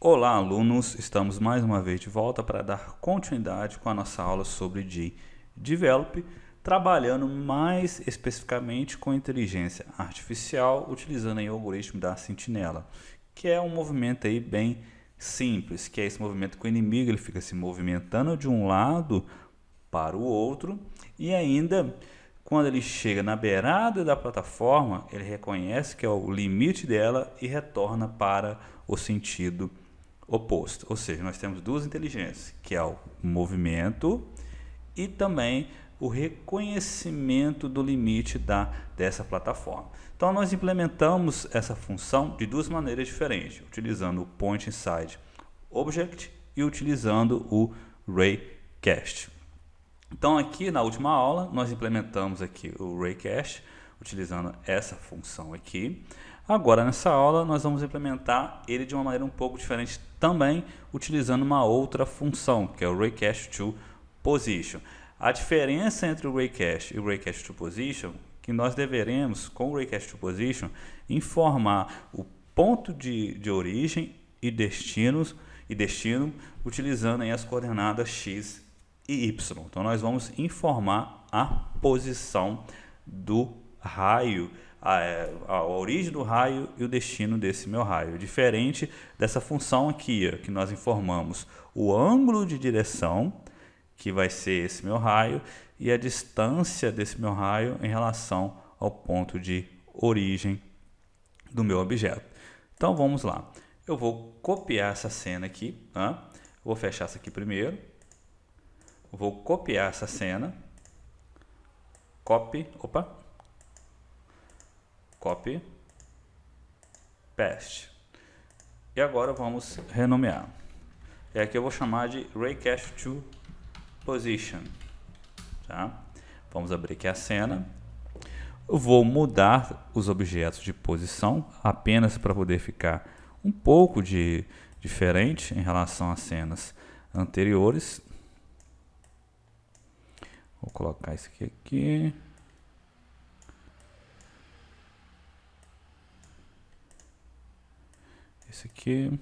Olá, alunos! Estamos mais uma vez de volta para dar continuidade com a nossa aula sobre Develop, trabalhando mais especificamente com inteligência artificial, utilizando aí o algoritmo da sentinela, que é um movimento aí bem simples, que é esse movimento que o inimigo ele fica se movimentando de um lado para o outro e ainda quando ele chega na beirada da plataforma, ele reconhece que é o limite dela e retorna para o sentido oposto. Ou seja, nós temos duas inteligências, que é o movimento e também o reconhecimento do limite dessa plataforma. Então, nós implementamos essa função de duas maneiras diferentes, utilizando o Point Inside Object e utilizando o Raycast. Então, aqui na última aula, nós implementamos aqui o Raycast, utilizando essa função aqui. Agora, nessa aula, nós vamos implementar ele de uma maneira um pouco diferente também, utilizando uma outra função, que é o Raycast to Position. A diferença entre o Raycast e o Raycast to Position, que nós deveremos, com o Raycast to Position, informar o ponto de origem e destino, utilizando aí as coordenadas x e y. Então, nós vamos informar a posição do raio, a origem do raio e o destino desse meu raio. Diferente dessa função aqui, que nós informamos o ângulo de direção, que vai ser esse meu raio, e a distância desse meu raio em relação ao ponto de origem do meu objeto. Então, vamos lá. Eu vou copiar essa cena aqui. Vou fechar isso aqui primeiro. Vou copiar essa cena. Copy, paste. E agora vamos renomear. E aqui eu vou chamar de Raycast to Position. Tá? Vamos abrir aqui a cena. Eu vou mudar os objetos de posição apenas para poder ficar um pouco diferente em relação às cenas anteriores. Vou colocar isso aqui. Esse aqui.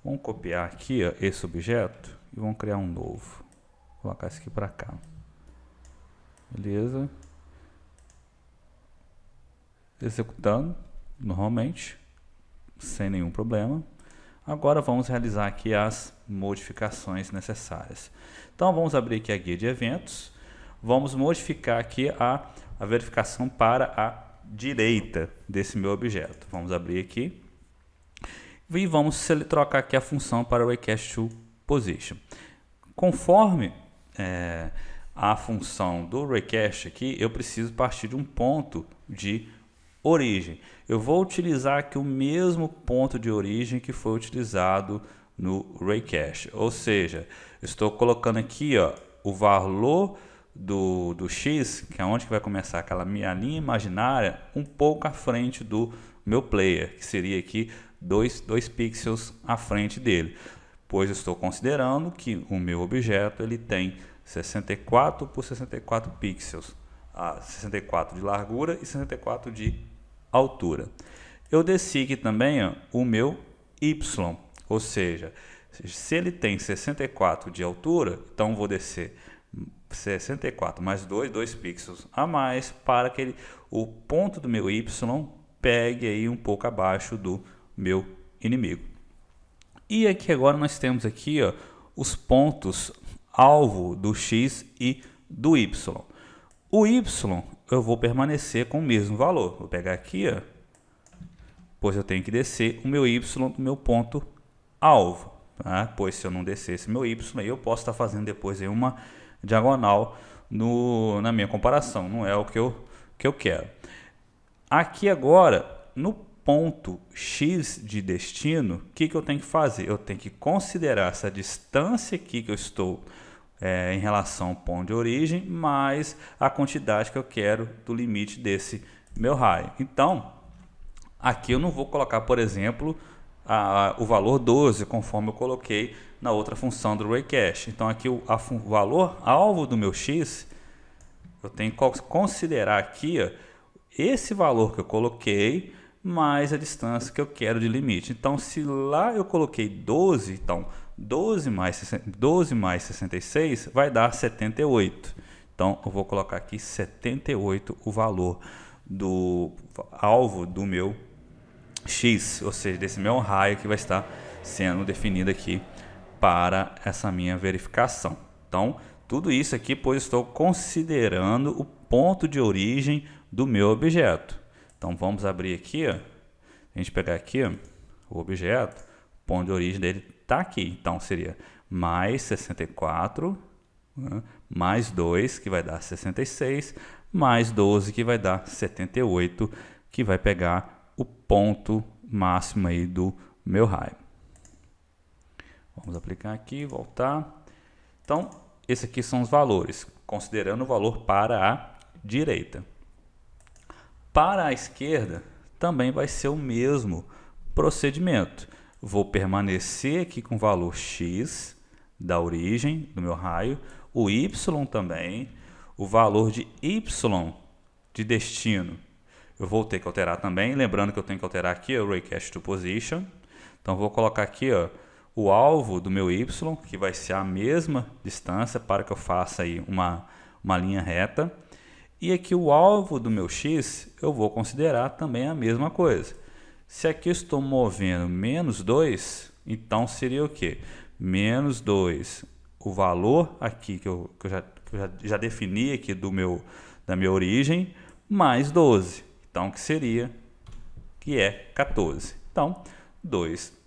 Vamos copiar aqui esse objeto e vamos criar um novo. Vou colocar esse aqui para cá. Beleza. Executando normalmente, sem nenhum problema. Agora vamos realizar aqui as modificações necessárias. Então vamos abrir aqui a guia de eventos. Vamos modificar aqui a verificação para a direita desse meu objeto. Vamos abrir aqui. E vamos trocar aqui a função para o Raycast to Position. Conforme a função do Raycast aqui, eu preciso partir de um ponto de origem. Eu vou utilizar aqui o mesmo ponto de origem que foi utilizado no Raycast. Ou seja, estou colocando aqui o valor do x, que é onde que vai começar aquela minha linha imaginária, um pouco à frente do meu player, que seria aqui 2 pixels à frente dele, pois estou considerando que o meu objeto ele tem 64 por 64 pixels, 64 de largura e 64 de altura. Eu desci aqui também o meu y, ou seja, se ele tem 64 de altura, então vou descer 64 mais 2 pixels a mais para que o ponto do meu y pegue aí um pouco abaixo do meu inimigo. E aqui agora nós temos aqui os pontos alvo do x e do y. O y eu vou permanecer com o mesmo valor. Vou pegar aqui, pois eu tenho que descer o meu y do meu ponto alvo. Tá? Pois se eu não descesse meu y, eu posso estar fazendo depois aí uma diagonal na minha comparação. Não é o que eu quero. Aqui agora, no ponto x de destino, o que eu tenho que fazer? Eu tenho que considerar essa distância aqui que eu estou em relação ao ponto de origem, mais a quantidade que eu quero do limite desse meu raio. Então, aqui eu não vou colocar, por exemplo, o valor 12, conforme eu coloquei na outra função do Raycast. Então, aqui o valor alvo do meu x, eu tenho que considerar aqui esse valor que eu coloquei, mais a distância que eu quero de limite. Então, se lá eu coloquei 12, então 12 mais 66 vai dar 78. Então, eu vou colocar aqui 78 o valor do alvo do meu X, ou seja, desse meu raio que vai estar sendo definido aqui para essa minha verificação. Então, tudo isso aqui, pois estou considerando o ponto de origem do meu objeto. Então, vamos abrir aqui, ó. A gente pegar aqui, ó, o objeto, o ponto de origem dele está aqui. Então, seria mais 64, né, mais 2, que vai dar 66, mais 12, que vai dar 78, que vai pegar o ponto máximo aí do meu raio. Vamos aplicar aqui, voltar. Então, esses aqui são os valores, considerando o valor para a direita. Para a esquerda, também vai ser o mesmo procedimento. Vou permanecer aqui com o valor X da origem do meu raio, o Y também, o valor de Y de destino. Eu vou ter que alterar também, lembrando que eu tenho que alterar aqui o Raycast to Position. Então, vou colocar aqui, ó, o alvo do meu Y, que vai ser a mesma distância para que eu faça aí uma linha reta. E aqui o alvo do meu X, eu vou considerar também a mesma coisa. Se aqui eu estou movendo menos 2, então seria o quê? Menos 2, o valor aqui que eu já defini aqui da minha origem, mais 12. Então, que é 14. Então, 2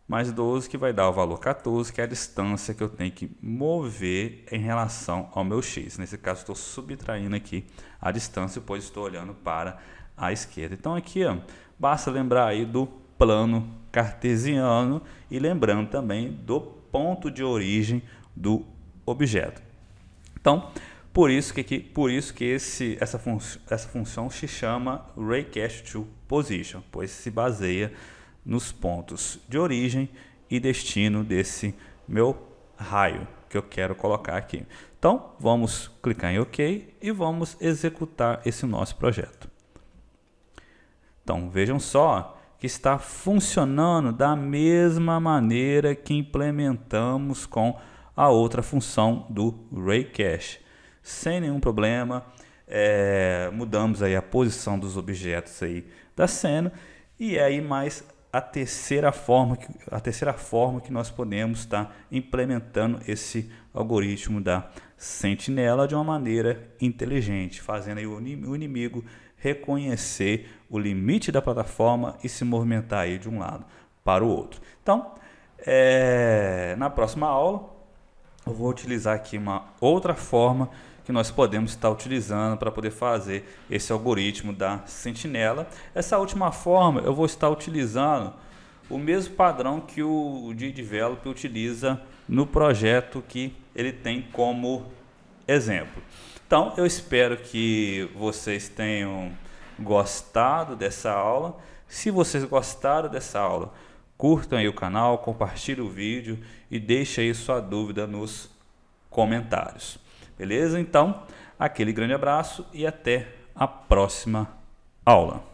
mais 12, que vai dar o valor 14, que é a distância que eu tenho que mover em relação ao meu X. Nesse caso, estou subtraindo aqui a distância, pois estou olhando para a esquerda. Então, aqui, ó, basta lembrar aí do plano cartesiano e lembrando também do ponto de origem do objeto. Então, por isso que essa função se chama Raycast to Position, pois se baseia nos pontos de origem e destino desse meu raio que eu quero colocar aqui. Então, vamos clicar em OK e vamos executar esse nosso projeto. Então, vejam só que está funcionando da mesma maneira que implementamos com a outra função do Raycast. Sem nenhum problema, mudamos aí a posição dos objetos aí da cena e aí mais a terceira forma que nós podemos estar implementando esse algoritmo da sentinela de uma maneira inteligente, fazendo aí o inimigo reconhecer o limite da plataforma e se movimentar aí de um lado para o outro. Então, na próxima aula, eu vou utilizar aqui uma outra forma que nós podemos estar utilizando para poder fazer esse algoritmo da sentinela. Essa última forma eu vou estar utilizando o mesmo padrão que o GDevelop utiliza no projeto que ele tem como exemplo. Então, eu espero que vocês tenham gostado dessa aula. Se vocês gostaram dessa aula, curtam aí o canal, compartilhem o vídeo e deixem aí sua dúvida nos comentários. Beleza? Então, aquele grande abraço e até a próxima aula.